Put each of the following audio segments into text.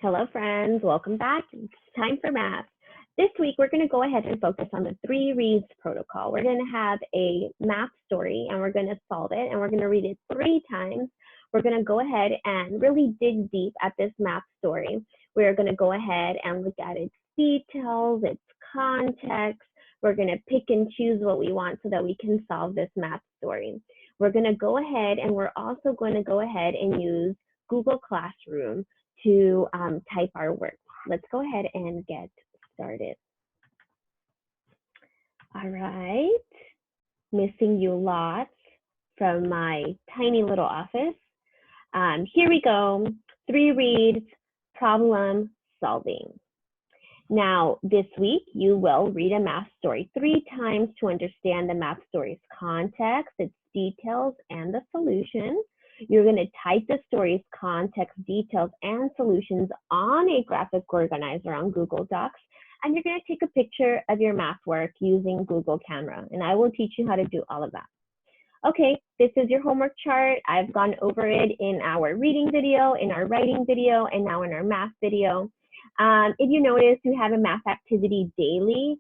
Hello, friends. Welcome back. It's time for math. This week, we're going to go ahead and focus on the 3 reads protocol. We're going to have a math story, and we're going to solve it, and we're going to read it 3 times. We're going to go ahead and really dig deep at this math story. We're going to go ahead and look at its details, its context. We're going to pick and choose what we want so that we can solve this math story. We're going to go ahead, and we're also going to go ahead and use Google Classroom to type our work. Let's go ahead and get started. All right, missing you lots from my tiny little office. Here we go, 3 reads, problem solving. Now, this week, you will read a math story 3 times to understand the math story's context, its details, and the solution. You're going to type the story's context, details, and solutions on a graphic organizer on Google Docs, and you're going to take a picture of your math work using Google Camera, and I will teach you how to do all of that. Okay, this is your homework chart. I've gone over it in our reading video, in our writing video, and now in our math video. If you notice, we have a math activity daily,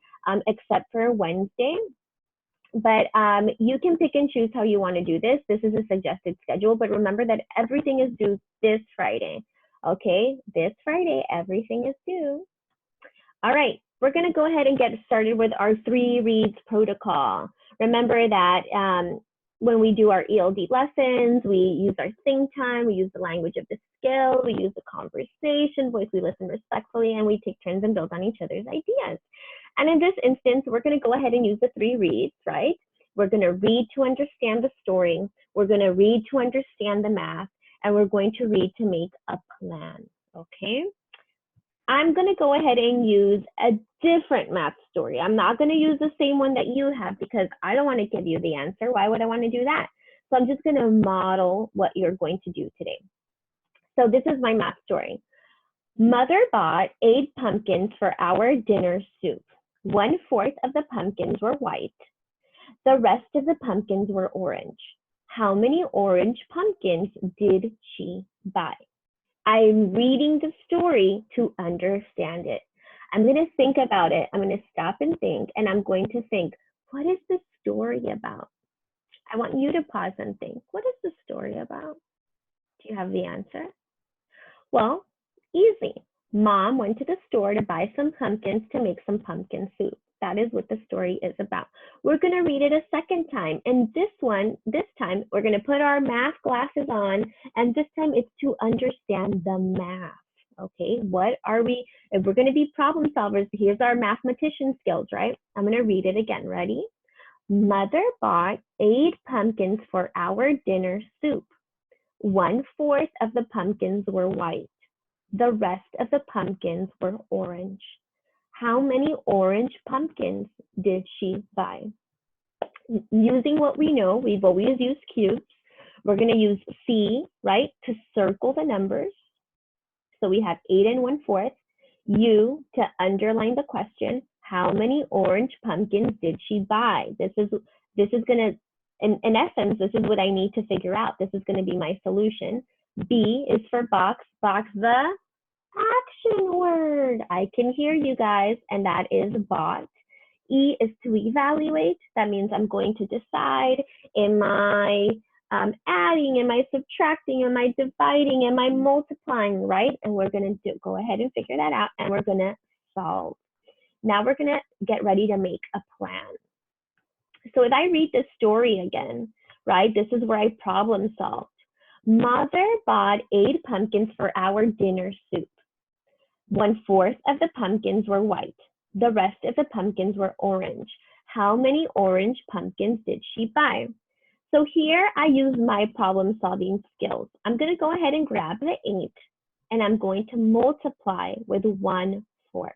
except for Wednesday. But you can pick and choose how you want to do this. This is a suggested schedule, but remember that everything is due this Friday. Okay, this Friday, everything is due. All right, we're going to go ahead and get started with our 3 reads protocol. Remember that when we do our ELD lessons, we use our think time, we use the language of the skill, we use the conversation voice, we listen respectfully, and we take turns and build on each other's ideas. And in this instance, we're going to go ahead and use the 3 reads, right? We're going to read to understand the story, we're going to read to understand the math, and we're going to read to make a plan, okay? I'm going to go ahead and use a different math story. I'm not going to use the same one that you have because I don't want to give you the answer. Why would I want to do that? So I'm just going to model what you're going to do today. So this is my math story. Mother bought 8 pumpkins for our dinner soup. 1/4 of the pumpkins were white. The rest of the pumpkins were orange. How many orange pumpkins did she buy? I'm reading the story to understand it. I'm going to think about it. I'm going to stop and think, and I'm going to think, what is the story about? I want you to pause and think, what is the story about? Do you have the answer? Well, easy. Mom went to the store to buy some pumpkins to make some pumpkin soup. That is what the story is about. We're going to read it a second time. And this time, we're going to put our math glasses on. And this time, it's to understand the math. Okay, what are we? If we're going to be problem solvers, here's our mathematician skills, right? I'm going to read it again. Ready? Mother bought 8 pumpkins for our dinner soup. 1/4 of the pumpkins were white. The rest of the pumpkins were orange. How many orange pumpkins did she buy? Using what we know, we've always used cubes. We're going to use C, right, to circle the numbers. So we have 8 and 1/4. U to underline the question. How many orange pumpkins did she buy? This is going to, in essence, this is what I need to figure out. This is going to be my solution. B is for box. Box the action word. I can hear you guys, and that is bought. E is to evaluate. That means I'm going to decide, am I adding, am I subtracting, am I dividing, am I multiplying, right? And we're going to go ahead and figure that out, and we're going to solve. Now we're going to get ready to make a plan. So if I read this story again, right, this is where I problem solved. Mother bought 8 pumpkins for our dinner soup. 1/4 of the pumpkins were white. The rest of the pumpkins were orange. How many orange pumpkins did she buy? So here I use my problem solving skills. I'm going to go ahead and grab the 8 and I'm going to multiply with 1/4.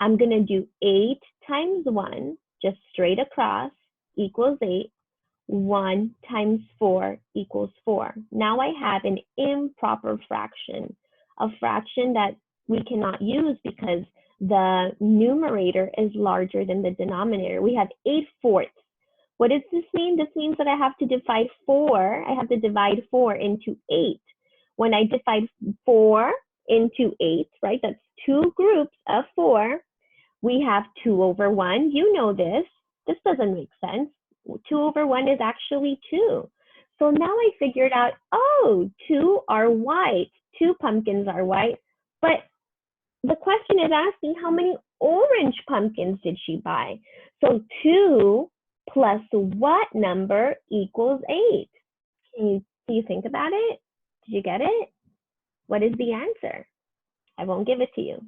I'm going to do 8 times 1, just straight across, equals 8. 1 times 4 equals 4. Now I have an improper fraction, a fraction that we cannot use because the numerator is larger than the denominator. We have 8/4. What does this mean? This means that I have to divide 4. I have to divide 4 into 8. When I divide 4 into 8, right? That's 2 groups of 4. We have 2 over 1. You know this. This doesn't make sense. 2 over 1 is actually 2. So now I figured out, oh, 2 are white. 2 pumpkins are white. But the question is asking how many orange pumpkins did she buy? So 2 plus what number equals 8? Do you think about it? Did you get it? What is the answer? I won't give it to you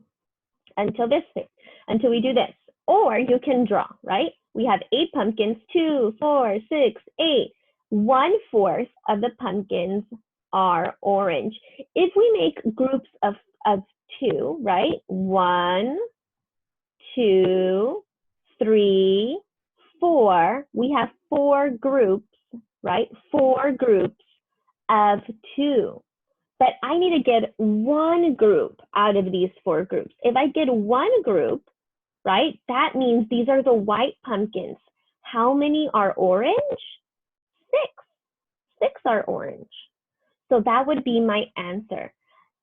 until we do this. Or you can draw, right? We have 8 pumpkins, 2, 4, 6, 8. 1/4 of the pumpkins are orange. If we make groups of 2, right? 1, 2, 3, 4. We have 4 groups, right? 4 groups of 2. But I need to get 1 group out of these 4 groups. If I get 1 group, right, that means these are the white pumpkins. How many are orange? 6. 6 are orange. So that would be my answer.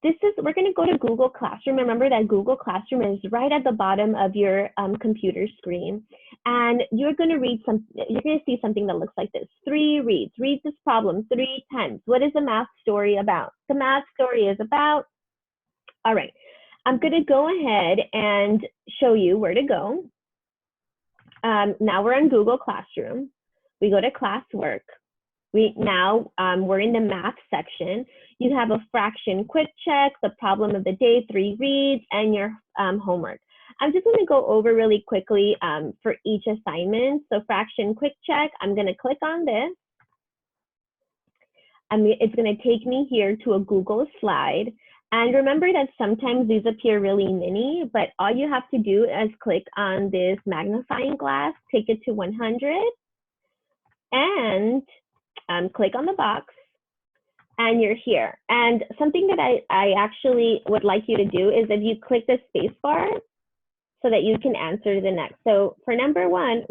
We're going to go to Google Classroom. Remember that Google Classroom is right at the bottom of your computer screen. And you're going to see something that looks like this. 3 reads. Read this problem 3 times. What is the math story about? The math story is about, all right, I'm going to go ahead and show you where to go. Now we're in Google Classroom. We go to classwork. We're in the math section. You have a fraction quick check, the problem of the day, 3 reads, and your homework. I'm just going to go over really quickly for each assignment. So fraction quick check, I'm going to click on this. It's going to take me here to a Google slide. And remember that sometimes these appear really mini, but all you have to do is click on this magnifying glass, take it to 100, and click on the box, and you're here. And something that I actually would like you to do is if you click the space bar so that you can answer the next. So for number 1,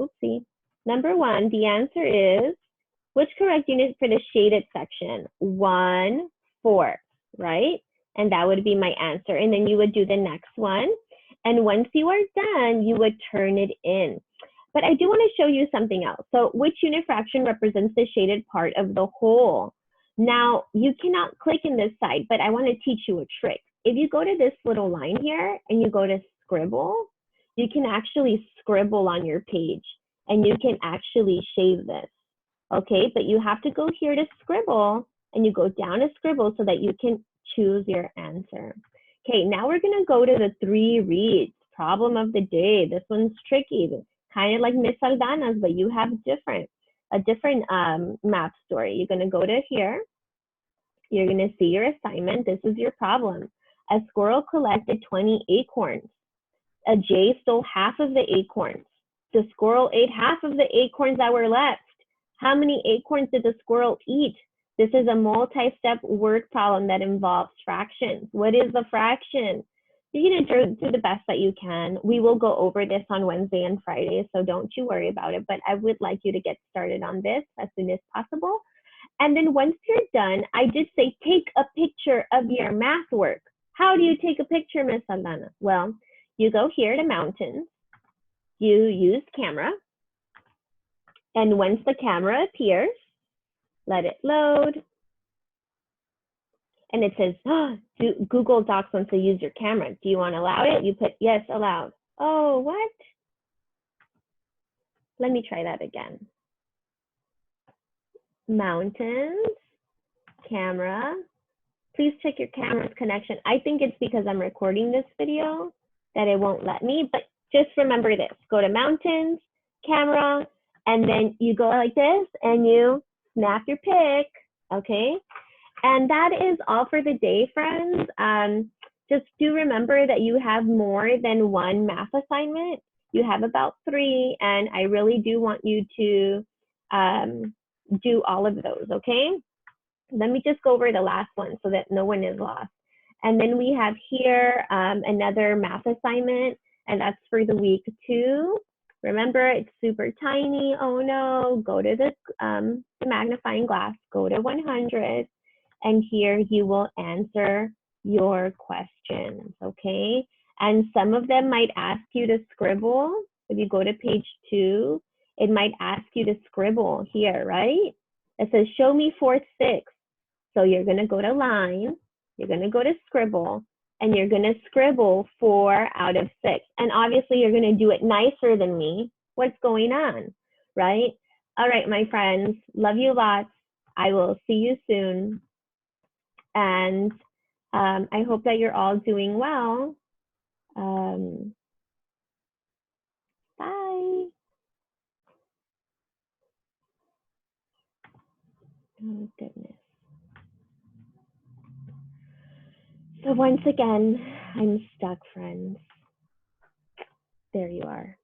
number 1, the answer is, which correct unit for the shaded section? 1/4, right? And that would be my answer. And then you would do the next one. And once you are done, you would turn it in. But I do want to show you something else. So which unit fraction represents the shaded part of the whole? Now, you cannot click in this side, but I want to teach you a trick. If you go to this little line here and you go to scribble, you can actually scribble on your page and you can actually shade this. Okay, but you have to go here to scribble and you go down to scribble so that you can choose your answer. Okay, now we're going to go to the 3 reads, problem of the day. This one's tricky, kind of like Miss Aldana's, but you have a different math story. You're going to go to here. You're going to see your assignment. This is your problem. A squirrel collected 20 acorns. A jay stole half of the acorns. The squirrel ate half of the acorns that were left. How many acorns did the squirrel eat? This is a multi-step word problem that involves fractions. What is the fraction? You're going to do the best that you can. We will go over this on Wednesday and Friday, so don't you worry about it. But I would like you to get started on this as soon as possible. And then once you're done, I did say take a picture of your math work. How do you take a picture, Miss Aldana? Well, you go here to mountains. You use camera. And once the camera appears, let it load. And it says, oh, Google Docs wants to use your camera. Do you want to allow it? You put yes, allowed. Oh, what? Let me try that again. Mountains, camera. Please check your camera's connection. I think it's because I'm recording this video that it won't let me, but just remember this. Go to mountains, camera, and then you go like this and you snap your pic, okay? And that is all for the day, friends. Just do remember that you have more than 1 math assignment. You have about 3, and I really do want you to do all of those, okay? Let me just go over the last one so that no one is lost. And then we have here another math assignment, and that's for the week 2. Remember, it's super tiny. Oh no, go to the magnifying glass, go to 100. And here you will answer your questions, okay? And some of them might ask you to scribble. If you go to page 2, it might ask you to scribble here, right? It says, show me fourth six. So you're going to go to line, you're going to go to scribble, and you're going to scribble 4 out of 6. And obviously, you're going to do it nicer than me. What's going on, right? All right, my friends, love you lots. I will see you soon. And I hope that you're all doing well. Bye. Oh, goodness. So once again, I'm stuck, friends. There you are.